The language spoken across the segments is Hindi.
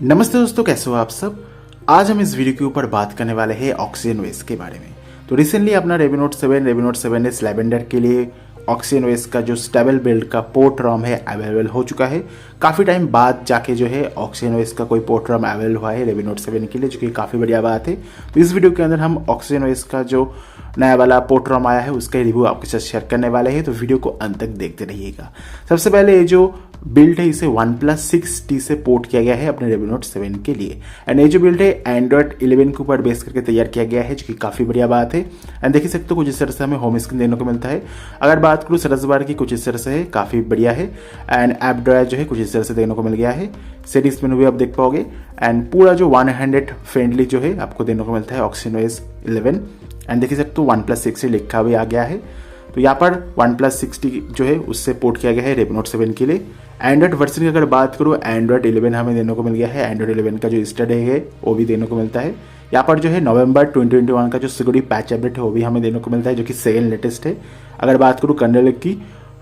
नमस्ते दोस्तों, कैसे हो आप सब। आज हम इस वीडियो के ऊपर बात करने वाले हैं OxygenOS के बारे में। तो रिसेंटली अपना Redmi Note 7s लैवेंडर के लिए OxygenOS का जो स्टेबल बिल्ड का पोर्ट रॉम है अवेलेबल हो चुका है। काफ़ी टाइम बाद जाके जो है OxygenOS का कोई पोर्ट रॉम अवेलेबल हुआ है Redmi Note 7 के लिए, जो कि काफ़ी बढ़िया बात है। तो इस वीडियो के अंदर हम OxygenOS का जो नया वाला पोर्ट रॉम आया है उसका रिव्यू आपके साथ शेयर करने वाले हैं, तो वीडियो को अंत तक देखते रहिएगा। सबसे पहले ये जो बिल्ड है इसे OnePlus 6T से पोर्ट किया गया है अपने Redmi Note 7 के लिए। एंड ये जो बिल्ड है Android 11 के ऊपर बेस करके तैयार किया गया है, जो कि काफ़ी बढ़िया बात है। एंड देख सकते हो कुछ इस तरह से हमें होम स्क्रीन देखने को मिलता है। अगर बात करूँ सर्च बार की, कुछ इस तरह से है, काफ़ी बढ़िया है। एंड ऐप ड्रायर जो है कुछ इस तरह से देखने को मिल गया है। सेटिंग्स मेनू भी आप देख पाओगे। एंड पूरा जो वन हैंडेड फ्रेंडली जो है आपको देखने को मिलता है OxygenOS 11। एंड देख सकते हो OnePlus 6 से लिखा भी आ गया है। तो यहाँ पर OnePlus 6T जो है उससे पोर्ट किया गया है Redmi Note 7 के लिए। एंड्रॉइड वर्जन की अगर बात करूँ, एंड्रॉइड 11 हमें देने को मिल गया है। एंड्रॉइड 11 का जो स्टडी है वो भी देने को मिलता है। यहाँ पर जो है नवंबर 2021 का जो सिक्योरिटी पैच अपडेट है वो भी हमें देने को मिलता है, जो कि सेकेंड लेटेस्ट है। अगर बात करूँ कर्नल की,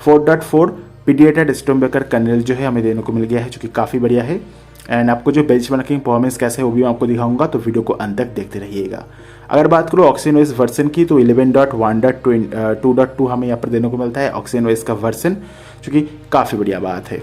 4.4 पीडिएटेड स्टोमबेकर कर्नल जो है हमें देने को मिल गया है, जो कि काफ़ी बढ़िया है। एंड आपको जो बेंचमार्किंग परफॉर्मेंस कैसे है वो भी मैं आपको दिखाऊंगा, तो वीडियो को अंत तक देखते रहिएगा। अगर बात करूँ OxygenOS वर्जन की, तो 11.1.2.2 हमें यहाँ पर देने को मिलता है OxygenOS का वर्जन, जो कि काफ़ी बढ़िया बात है।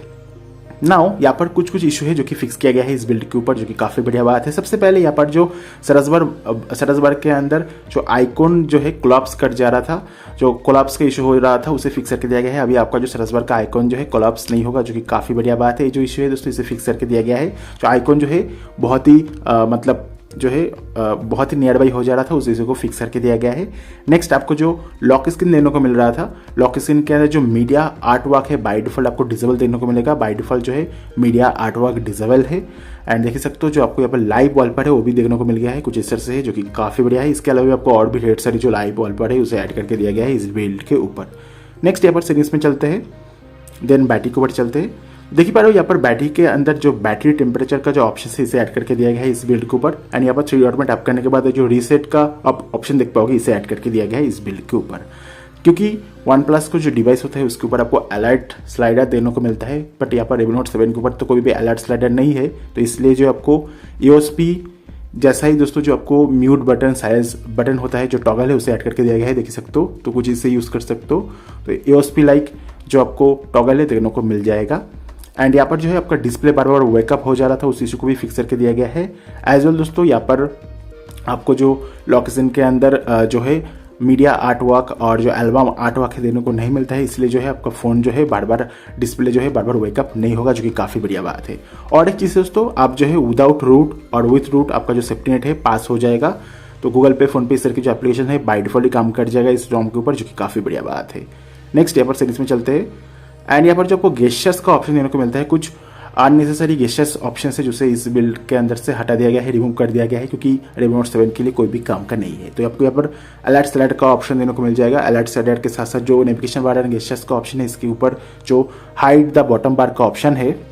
नाउ यहाँ पर कुछ इशू है जो कि फिक्स किया गया है इस बिल्ड के ऊपर, जो कि काफ़ी बढ़िया बात है। सबसे पहले यहाँ पर जो सर्च बार के अंदर जो आइकॉन जो है कोलैप्स कर जा रहा था, जो कोलैप्स का इशू हो रहा था उसे फिक्स करके दिया गया है। अभी आपका जो सर्च बार का आइकॉन जो है कोलैप्स नहीं होगा, जो कि काफ़ी बढ़िया बात है। ये जो इशू है दोस्तों इसे फिक्स करके दिया गया है। जो आइकॉन जो है बहुत ही बहुत ही नियर बाई हो जा रहा था, उस इशू को फिक्स करके दिया गया है। नेक्स्ट आपको जो लॉक स्क्रीन देने को मिल रहा था, लॉक स्क्रीन के अंदर जो मीडिया आर्टवर्क है बाय डिफॉल्ट आपको डिसेबल देखने को मिलेगा। बाय डिफॉल्ट जो है मीडिया आर्टवर्क डिसेबल है। एंड देख सकते हो जो आपको यहाँ पर लाइव वॉलपेपर है वो भी देखने को मिल गया है कुछ इस तरह से है, जो कि काफ़ी बढ़िया है। इसके अलावा आपको और भी ढेर सारी जो लाइव वॉलपेपर है उसे ऐड करके दिया गया है इस बिल्ड के ऊपर। नेक्स्ट यहाँ पर सेटिंग्स में चलते हैं, देन बैटरी के ऊपर चलते हैं। देखिए पा रहे हो यहाँ पर बैटरी के अंदर जो बैटरी टेम्परेचर का जो ऑप्शन है इसे ऐड करके दिया गया है इस बिल्ड के ऊपर। एंड यहाँ पर 3 डॉट में टैप करने के बाद जो रीसेट का ऑप्शन देख पाओगे इसे ऐड करके दिया गया है इस बिल्ड के ऊपर। क्योंकि OnePlus को जो डिवाइस होता है उसके ऊपर आपको अलर्ट स्लाइडर देने को मिलता है, बट यहाँ पर Redmi Note 7 के ऊपर तो कोई भी अलर्ट स्लाइडर नहीं है। तो इसलिए जो आपको EOSP जैसा ही दोस्तों जो आपको म्यूट बटन साइलेंस बटन होता है जो टॉगल है उसे ऐड करके दिया गया है, देख सकते हो। तो कुछ इसे यूज़ कर सकते हो। तो EOSP लाइक जो आपको टॉगल है देखने को मिल जाएगा। एंड यहाँ पर जो है आपका डिस्प्ले बार बार वेकअप हो जा रहा था, उस इशू को भी फिक्स करके दिया गया है। एज वेल दोस्तों यहाँ पर आपको जो लॉक स्क्रीन के अंदर जो है मीडिया आर्टवर्क और जो एल्बम आर्टवर्क है देने को नहीं मिलता है, इसलिए जो है आपका फ़ोन जो है बार बार डिस्प्ले जो है बार बार वेकअप नहीं होगा, जो कि काफ़ी बढ़िया बात है। और एक चीज़ दोस्तों, आप जो है विदाउट रूट और विथ रूट आपका जो सेफ्टी नेट है पास हो जाएगा। तो गूगल पे, फोन पे इस तरह की जो एप्लीकेशन है बाय डिफॉल्ट ही काम कर जाएगा इस रॉम के ऊपर, जो कि काफ़ी बढ़िया बात है। नेक्स्ट यहाँ पर सेटिंग्स में चलते हैं। एंड यहाँ पर जो आपको गेस्चर्स का ऑप्शन देने को मिलता है, कुछ अननेसेसरी गेस्चर्स ऑप्शन है जिसे इस बिल्ड के अंदर से हटा दिया गया है, रिमूव कर दिया गया है, क्योंकि Redmi Note 7 के लिए कोई भी काम का नहीं है। तो आपको यहाँ पर अलर्ट स्लाइडर का ऑप्शन देने को मिल जाएगा। अलर्ट स्लाइडर के साथ साथ जो नेविगेशन बार एंड गेस्चर्स का ऑप्शन है, इसके ऊपर जो हाइड द बॉटम बार का ऑप्शन है,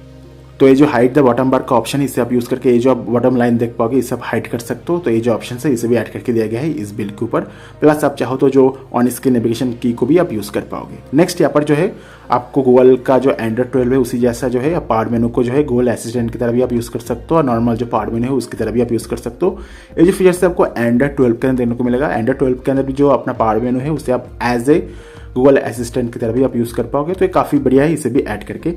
तो ये जो हाइड द बॉटम बार का ऑप्शन है इसे आप यूज़ करके ये जो आप बॉटम लाइन देख पाओगे इसे आप हाइड कर सकते हो। तो ये जो ऑप्शन है इसे भी ऐड करके दिया गया है इस बिल्ड के ऊपर। प्लस आप चाहो तो जो ऑन स्क्रीन नेविगेशन की को भी आप यूज़ कर पाओगे। नेक्स्ट यहाँ पर जो है आपको गूगल का जो Android 12 है उसी जैसा जो है पावर मेनू को जो है गूगल असिस्टेंट की तरह भी आप यूज़ कर सकते हो, और नॉर्मल जो पावर मेनू है उसकी तरह भी आप यूज़ कर सकते हो। ये जो फीचर्स है आपको Android 12 के अंदर देखने को मिलेगा। Android 12 के अंदर भी जो अपना पावर मेनू है उसे आप एज ए गूगल असिस्टेंट की तरह भी आप यूज़ कर पाओगे। तो ये काफ़ी बढ़िया है, इसे भी ऐड करके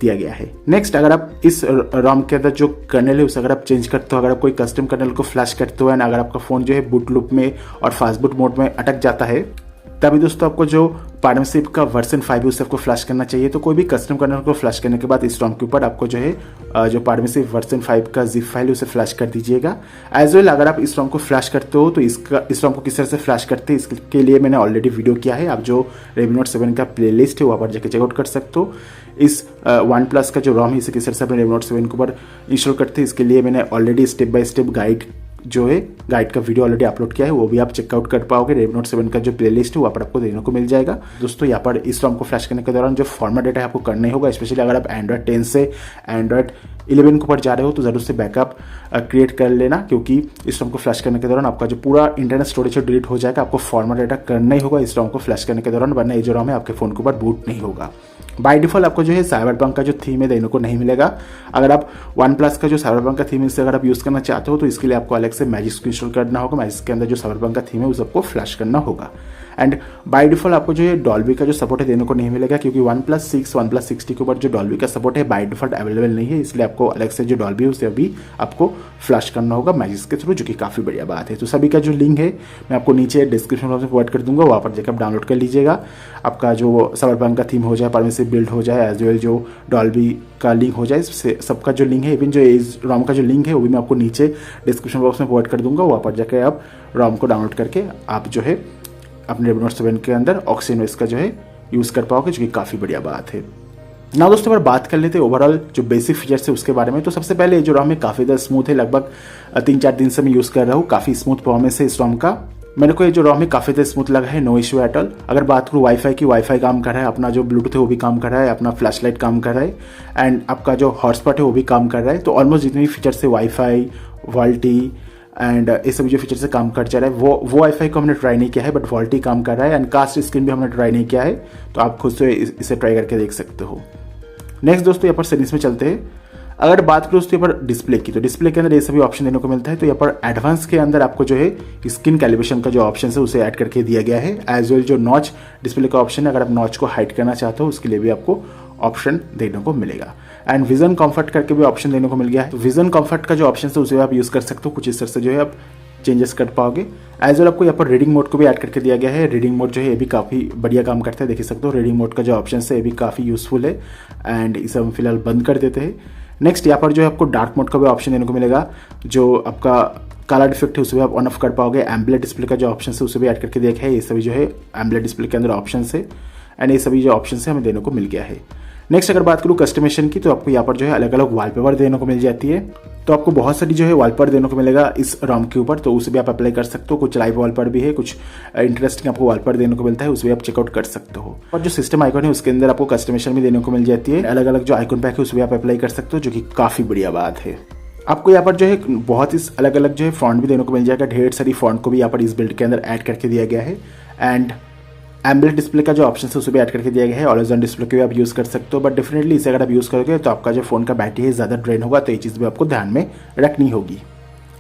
दिया गया है। नेक्स्ट अगर आप इस रॉम के अंदर जो कर्नल है उसे अगर आप चेंज करते हो, अगर आप कोई कस्टम कर्नल को फ्लैश करते हो, एंड अगर आपका फ़ोन जो है बूट लूप में और फास्ट बूट मोड में अटक जाता है, तभी दोस्तों आपको जो पार्टनरशिप का वर्जन 5 है उसे आपको फ्लैश करना चाहिए। तो कोई भी कस्टम कर्नल को फ्लैश करने के बाद इस रॉम के ऊपर आपको जो है जो पार्टनरशिप वर्जन 5 का जिप फाइल है उसे फ्लैश कर दीजिएगा। एज वेल अगर आप इस रॉम को फ्लैश करते हो तो इस रॉम को किस तरह से फ्लैश करते हैं इसके लिए मैंने ऑलरेडी वीडियो किया है। आप जो Redmi Note 7 का प्लेलिस्ट है वहाँ पर जाकर चेकआउट कर सकते हो। इस OnePlus का जो रॉम है इसे किस तरह से अपने Redmi Note 7 के ऊपर इंस्टॉल करते हैं इसके लिए मैंने already step by step guide का वीडियो ऑलरेडी अपलोड किया है, वो भी आप चेकआउट कर पाओगे। Redmi Note 7 का जो प्लेलिस्ट है वहाँ पर आपको देखने को मिल जाएगा। दोस्तों यहाँ पर इस रॉम को फ्लैश करने के दौरान जो फॉर्मेट डेटा आपको करना ही होगा, स्पेशली अगर आप Android 10 से Android 11 के ऊपर जा रहे हो तो ज़रूर से बैकअप क्रिएट कर लेना, क्योंकि इस रॉम को फ्लैश करने के दौरान आपका जो पूरा इंटरनल स्टोरेज है डिलीट हो जाएगा। आपको फॉर्मेट डाटा करना ही होगा इस रॉम को फ्लैश करने के दौरान, वरना ये जो रॉम है आपके फ़ोन के ऊपर बूट नहीं होगा। बाय डिफॉल्ट आपको जो है साइबरपंक का जो थीम है देने को नहीं मिलेगा। अगर आप OnePlus का जो साइबरपंक का थीम है इससे अगर आप यूज़ करना चाहते हो तो इसके लिए आपको अलग से मैजिक को इंस्टॉल करना होगा। मैजिक के अंदर जो साइबरपंक का थीम है उस सबको फ्लैश करना होगा। एंड बाय डिफॉल्ट आपको जो है डॉल्बी का जो सपोर्ट है देने को नहीं मिलेगा, क्योंकि OnePlus 6, OnePlus 60 के ऊपर जो डॉल्बी का सपोर्ट है बाय डिफॉल्ट अवेलेबल नहीं है, इसलिए आपको अलग से जो डॉल्बी है उसे अभी आपको फ्लैश करना होगा मैजिक के थ्रू, जो कि काफ़ी बढ़िया बात है। तो सभी का जो लिंक है मैं आपको नीचे डिस्क्रिप्शन बॉक्स में प्रोवाइड कर दूंगा, वहाँ पर जाकर आप डाउनलोड कर लीजिएगा। आपका जो साइबरपंक का थीम हो जाए, परमिसिव बिल्ड हो जाए, एज वेल जो डॉल्बी का लिंक हो जाए, सबका जो लिंक है, इवन जो इस रॉम का जो लिंक है वो भी मैं आपको नीचे डिस्क्रिप्शन बॉक्स में प्रोवाइड कर दूंगा। वहाँ पर जाकर आप रॉम को डाउनलोड करके आप जो है अपने Redmi Note 7 के अंदर OxygenOS का जो है यूज़ कर पाओगे, जो कि काफ़ी बढ़िया बात है। ना दोस्तों अगर बात कर लेते हैं ओवरऑल जो बेसिक फीचर्स है उसके बारे में, तो सबसे पहले जो रॉम है काफ़ी ज़्यादा स्मूथ है। लगभग 3-4 दिन से मैं यूज़ कर रहा हूँ, काफ़ी स्मूथ परफॉर्मेंस है इस रॉम का। मेरे को ये जो रॉम है काफ़ी ज़्यादा स्मूथ लगा है, नो इशू एट ऑल। अगर बात करूँ वाईफाई की, वाईफाई काम कर रहा है, अपना जो ब्लूटूथ है वो भी काम कर रहा है, अपना फ्लैशलाइट काम कर रहा है, एंड आपका जो हॉटस्पॉट है वो भी काम कर रहा है। तो ऑलमोस्ट जितने भी फीचर्स है वाईफाई, वॉल्टी एंड ये सभी जो फीचर से काम कर जा रहा है, वो वाईफाई को हमने ट्राई नहीं किया है, बट वॉल्टी काम कर रहा है, एंड कास्ट स्क्रीन भी हमने ट्राई नहीं किया है, तो आप खुद से इसे ट्राई करके देख सकते हो। नेक्स्ट दोस्तों यहाँ पर सेटिंग्स में चलते हैं। अगर बात करूँ दोस्तों यहाँ पर डिस्प्ले की, तो डिस्प्ले के अंदर ये सभी ऑप्शन देने को मिलता है। तो यहाँ पर एडवांस के अंदर आपको जो है स्क्रीन कैलिब्रेशन का जो ऑप्शन है उसे ऐड करके दिया गया है, एज वेल जो नॉच डिस्प्ले का ऑप्शन है, अगर आप नॉच को हाइड करना चाहते हो उसके लिए भी आपको ऑप्शन देने को मिलेगा। एंड विजन कंफर्ट करके भी ऑप्शन देने को मिल गया है। तो विजन कंफर्ट का जो ऑप्शन है उसे आप यूज़ कर सकते हो, कुछ इस तरह से जो है आप चेंजेस कर पाओगे। एज वेल आपको यहाँ पर रीडिंग मोड को भी ऐड करके दिया गया है। रीडिंग मोड जो है ये भी काफ़ी बढ़िया काम करता है, देख सकते हो। रीडिंग मोड का जो ऑप्शन है ये भी काफ़ी यूजफुल है, एंड इसे हम फिलहाल बंद कर देते हैं। नेक्स्ट यहाँ पर जो है आपको डार्क मोड का भी ऑप्शन देने को मिलेगा, जो आपका कलर इफेक्ट है उसे भी आप ऑन ऑफ कर पाओगे। एम्बुलेंट डिस्प्ले का जो ऑप्शन है उसे भी ऐड करके देखा है, ये सभी जो है एम्बुलेंट डिस्प्ले के अंदर ऑप्शन है, एंड ये सभी जो ऑप्शन है हमें देने को मिल गया है। नेक्स्ट अगर बात करूँ कस्टमाइजेशन की, तो आपको यहाँ पर जो है अलग अलग वॉलपेपर देने को मिल जाती है। तो आपको बहुत सारी जो है वॉलपेपर देने को मिलेगा इस रॉम के ऊपर, तो उसे भी आप अप्लाई कर सकते हो। कुछ लाइव वॉलपेपर भी है, कुछ इंटरेस्टिंग आपको वॉलपेपर देने को मिलता है, उसे भी आप चेकआउट कर सकते हो। और जो सिस्टम आइकन है उसके अंदर आपको कस्टमाइजेशन भी देने को मिल जाती है। अलग अलग जो आइकन पैक है उसे भी आप अप्लाई कर सकते हो, जो कि काफ़ी बढ़िया बात है। आपको यहाँ पर जो है बहुत ही अलग अलग जो है फॉन्ट भी देने को मिल जाएगा। ढेर सारी फॉन्ट को भी यहाँ पर इस बिल्ड के अंदर ऐड करके दिया गया है, एंड एम्बुलेंट डिस्प्ले का जो ऑप्शन है उसे भी ऐड करके दिया गया है। ऑलवेज ऑन डिस्प्ले को भी आप यूज़ कर सकते हो, बट डेफिनेटली इसे अगर आप यूज़ करोगे तो आपका जो फोन का बैटरी है ज़्यादा ड्रेन होगा, तो ये चीज़ भी आपको ध्यान में रखनी होगी।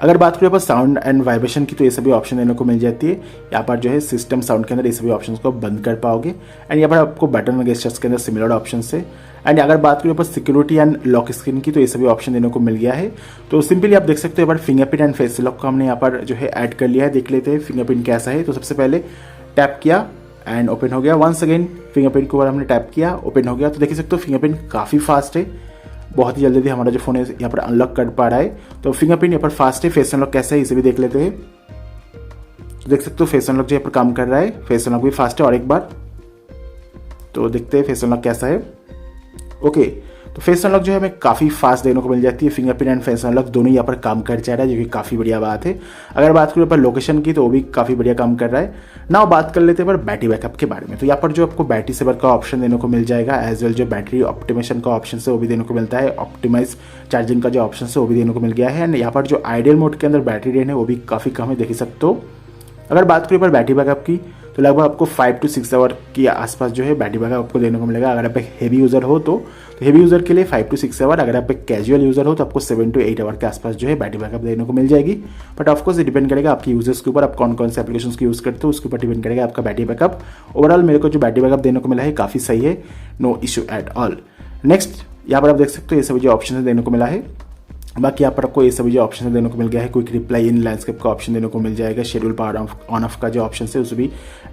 अगर बात करें साउंड एंड वाइब्रेशन की, तो ये सभी ऑप्शन देने को मिल जाती है। यहाँ पर जो है सिस्टम साउंड के अंदर ये सभी ऑप्शंस को बंद कर पाओगे, एंड यहाँ पर आपको बटन और गेस्चर्स के अंदर सिमिलर ऑप्शन है। एंड अगर बात करें पर सिक्योरिटी एंड लॉक स्क्रीन की, तो ये सभी ऑप्शन देने को मिल गया है। तो सिंपली आप देख सकते हो यहाँ पर फिंगरप्रिंट एंड फेस लॉक को हमने यहाँ पर जो है ऐड कर लिया है। देख लेते हैं फिंगरप्रिंट कैसा है। तो सबसे पहले टैप किया एंड ओपन हो गया। वंस अगेन फिंगरप्रिंट के ऊपर हमने टैप किया, ओपन हो गया। तो देख सकते हो फिंगरप्रिंट काफ़ी फास्ट है, बहुत ही जल्दी हमारा जो फोन है यहाँ पर अनलॉक कर पा रहा है। तो फिंगरप्रिंट यहाँ पर फास्ट है। फेस अनलॉक कैसा है इसे भी देख लेते हैं। तो देख सकते हो फेस अनलॉक जो यहाँ पर काम कर रहा है, फेस अनलॉक भी फास्ट है। और एक बार तो देखते हैं फेस अनलॉक कैसा है। ओके, तो फेस अनलॉक जो है हमें काफ़ी फास्ट देने को मिल जाती है। फिंगरप्रिंट एंड फेस अनलॉक दोनों यहाँ पर काम कर जा रहा है, जो कि काफ़ी बढ़िया बात है। अगर बात करें पर लोकेशन की, तो वो भी काफ़ी बढ़िया काम कर रहा है। नाउ बात कर लेते हैं पर बैटरी बैकअप के बारे में। तो यहाँ पर जो आपको बैटरी सेवर का ऑप्शन देने को मिल जाएगा, एज वेल जो बैटरी ऑप्टिमेशन का ऑप्शन है वो भी देने को मिलता है। ऑप्टिमाइज चार्जिंग का जो ऑप्शन है वो भी देने को मिल गया है। एंड यहाँ पर जो आइडियल मोड के अंदर बैटरी रेन है वो भी काफ़ी कम है, देख सकते हो। अगर बात करें पर बैटरी बैकअप की, तो लगभग आपको 5 to 6 आवर के आसपास जो है बैटरी बैकअप आपको देने को मिलेगा। अगर आप एक हेवी यूज़र हो तो हेवी यूज़र के लिए 5 to 6 आवर, अगर आप एक कैजुअल यूज़र हो तो आपको 7 to 8 आवर के आसपास जो है बैटरी बैकअप देने को मिल जाएगी। बट ऑफकोर्स ये डिपेंड करेगा आपके यूजर्स के ऊपर, आप कौन कौन से एप्लीकेशन की यूज़ करते हो उसके ऊपर डिपेंड करेगा आपका बैटरी बैकअप। ओवरऑल मेरे को जो बैटरी बैकअप देने को मिला है काफ़ी सही है, no issue at all. Next यहाँ पर आप देख सकते हो ये सभी जो ऑप्शन देने को मिला है। बाकी यहाँ पर आपको ये सभी जो ऑप्शन देने को मिल गया है। क्विक रिप्लाई इन लैंडस्केप का ऑप्शन देने को मिल जाएगा। शेड्यूल पावर ऑन ऑफ का जो ऑप्शन है उसे भी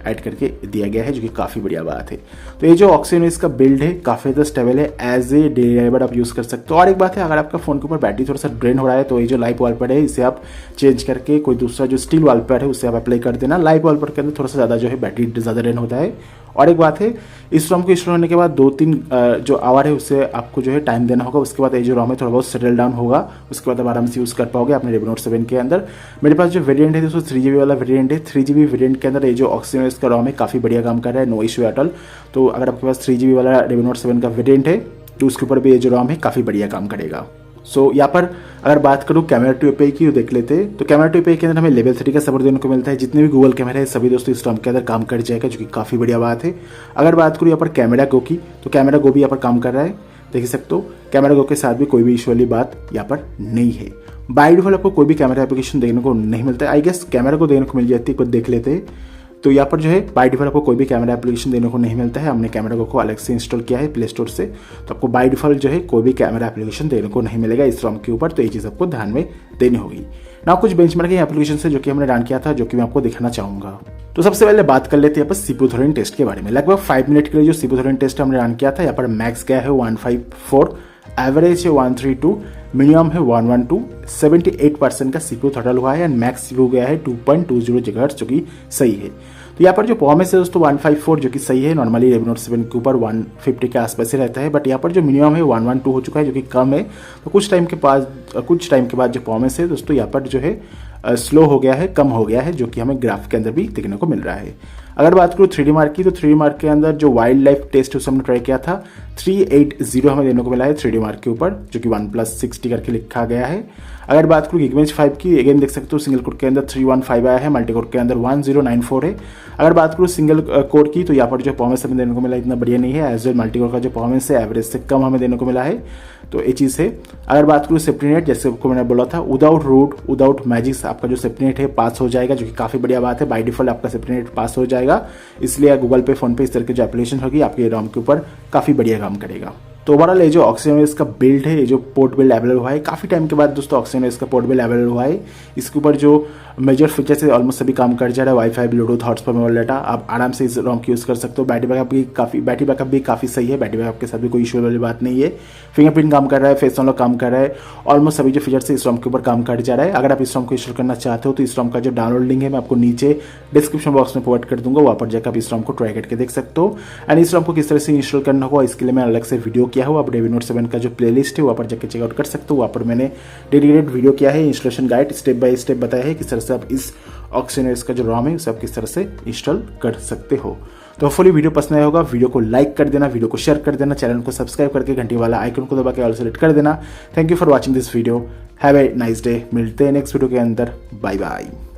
ऐड करके दिया गया है, जो कि काफ़ी बढ़िया बात है। तो ये जो OxygenOS का बिल्ड है काफ़ी ज़्यादा स्टेबल है, एज ए डेली ड्राइवर आप यूज़ कर सकते हो। और एक बात है, अगर आपका फ़ोन के ऊपर बैटरी थोड़ा सा ड्रेन हो रहा है तो ये जो लाइव वॉलपेपर है इसे आप चेंज करके कोई दूसरा जो स्टील वॉलपेपर है उससे आप अप्लाई कर देना। लाइव वॉलपेपर के अंदर थोड़ा सा ज़्यादा जो है बैटरी ज़्यादा ड्रेन होता है। और एक बात है, इस रॉम को इंस्टॉल होने के बाद 2-3 जो आवर है उससे आपको जो है टाइम देना होगा। उसके बाद ये जो रॉम है थोड़ा बहुत सेटल डाउन होगा, उसके बाद आप आराम से यूज़ कर पाओगे अपने Redmi Note 7 के अंदर। मेरे पास जो वेरिएंट है दोस्तों 3GB वाला वेरिएंट है। 3GB वेरिएंट के अंदर ये जो OxygenOS का रॉम है काफ़ी बढ़िया काम कर रहा है, नो इशू एट ऑल। तो अगर आपके पास 3GB वाला Redmi Note 7 का वेरिएंट है तो उसके ऊपर भी ये जो रॉम है काफ़ी बढ़िया काम करेगा। सो यहाँ पर अगर बात करूँ कैमरा टू एपीआई की, देख लेते हैं। तो कैमरा टू एपीआई के अंदर हमें लेवल 3 का सपोर्ट देने को मिलता है। जितने भी गूगल कैमरा है सभी दोस्तों इस ROM के अंदर काम कर जाएगा, जो कि काफ़ी बढ़िया बात है। अगर बात करूँ यहाँ पर कैमरा गो की, तो कैमरा गो भी यहाँ पर काम कर रहा है, देख सकते हो। कैमरा गो के साथ भी कोई भी इशू वाली बात यहाँ पर नहीं है। बाय डिफॉल्ट आपको कोई भी कैमरा एप्लीकेशन देखने को नहीं मिलता है। आई गेस कैमरा को देखने को मिल जाती है, कुछ देख लेते हैं। तो यहाँ पर जो है बाय डिफॉल्ट आपको कोई भी कैमरा एप्लीकेशन देने को नहीं मिलता है। हमने कैमरा को अलग से इंस्टॉल किया है प्ले स्टोर से, तो आपको बाय डिफॉल्ट जो है कोई भी कैमरा एप्लीकेशन देने को नहीं मिलेगा इस ROM के ऊपर। तो ये चीज़ आपको ध्यान में देनी होगी ना। कुछ बेंचमार्किंग एप्लीकेशन है जो कि हमने रन किया था, जो कि मैं आपको दिखाना चाहूंगा। तो सबसे पहले बात कर लेते हैं यहाँ पर CPU थ्रॉटलिंग टेस्ट के बारे में। लगभग 5 मिनट के लिए जो CPU थ्रॉटलिंग टेस्ट हमने रन किया था, यहाँ पर मैक्स गया है 154, एवरेज है 132, मिनिमम है 112, 78% का CPU थ्रॉटल हुआ है एंड मैक्स CPU गया है 2.20 GHz, जो कि सही है। तो यहाँ पर जो परफॉर्मेंस है दोस्तों 154, जो कि सही है। नॉर्मली Redmi Note 7 के ऊपर 150 के आसपास ही रहता है, बट यहाँ पर जो मिनिमम है 112 हो चुका है, जो कि कम है। तो कुछ टाइम के बाद जो परफॉर्मेंस है दोस्तों यहाँ पर जो है स्लो हो गया है, कम हो गया है, जो कि हमें ग्राफ के अंदर भी देखने को मिल रहा है। अगर बात करूँ 3D मार्क की, तो 3D मार्क के अंदर जो वाइल्ड लाइफ टेस्ट उसे हमने ट्राई किया था, 380 हमें देने को मिला है 3D मार्क के ऊपर, जो कि OnePlus 60 करके लिखा गया है। अगर बात करूँ Geekbench 5 की, अगेन देख सकते हो सिंगल कोर के अंदर 315 आया है, मल्टी कोर के अंदर 1094 है। अगर बात करूँ सिंगल कोर की, तो यहाँ पर जो परफॉर्मेंस हमें देने को मिला इतना बढ़िया नहीं है। एज वेल मल्टी कोर का जो परफॉर्मेंस है एवरेज से कम हमें देने को मिला है, तो ये चीज़ है। अगर बात करूँ सेफ्टी नेट, जैसे आपको मैंने बोला था, विदाउट रूट विदाउट मैजिक्स आपका जो सेफ्टी नेट है पास हो जाएगा, जो कि काफ़ी बढ़िया बात है। बाय डिफॉल्ट आपका सेफ्टी नेट पास हो जाएगा, इसलिए गूगल पे, फोन पे इस तरह की जो एप्लीकेशन होगी आपके ROM के ऊपर काफ़ी बढ़िया काम करेगा। तो ओवरऑल ये जो OxygenOS का बिल्ड है, ये जो पोर्ट बिल्ड अवेलेबल हुआ है, काफ़ी टाइम के बाद दोस्तों OxygenOS का पोर्ट बिल्ड अवेलेबल हुआ है। इसके ऊपर जो मेजर फीचर्स है ऑलमोस्ट सभी काम कर जा रहा है। Wifi, Bluetooth, hotspot, mobile data, आप आराम से इस ROM की यूज़ कर सकते हो। बैटरी बैकअप भी काफ़ी सही है। बैटरी बैकअप के साथ भी कोई इशू वाली बात नहीं है। फिंगरप्रिंट काम कर रहा है, फेस अनलॉक काम कर रहा है। ऑलमोस्ट सभी जो फीचर्स है इस ROM के ऊपर काम कर जा रहा है। अगर आप इस ROM को इंस्टॉल करना चाहते हो, तो इस ROM का जो डाउनलोड लिंक है मैं आपको नीचे डिस्क्रिप्शन बॉक्स में प्रोवाइड कर दूंगा, वहाँ पर जाकर आप इस ROM को ट्राई करके देख सकते हो। एंड इस ROM को किस तरह से इंस्टॉल करना होगा, इसके लिए मैं अलग से वीडियो किया हो। आप Redmi Note 7 का जो प्लेलिस्ट है वहाँ पर जाकर चेकआउट कर सकते हो। वहाँ पर मैंने डेडिकेटेड वीडियो किया है, installation guide step by step बताया है किस तरह से आप इस OxygenOS का जो ROM है उसे आप किस तरह से इंस्टॉल कर सकते हो। तो होपफुली वीडियो पसंद आया होगा। वीडियो को लाइक कर देना, वीडियो को शेयर कर देना, चैनल को सब्सक्राइब करके घंटी वाला आइकन को दबा के ऑल सेलेक्ट कर देना। Thank you for watching this video. Have a nice day. मिलते हैं नेक्स्ट वीडियो के अंदर। Bye bye.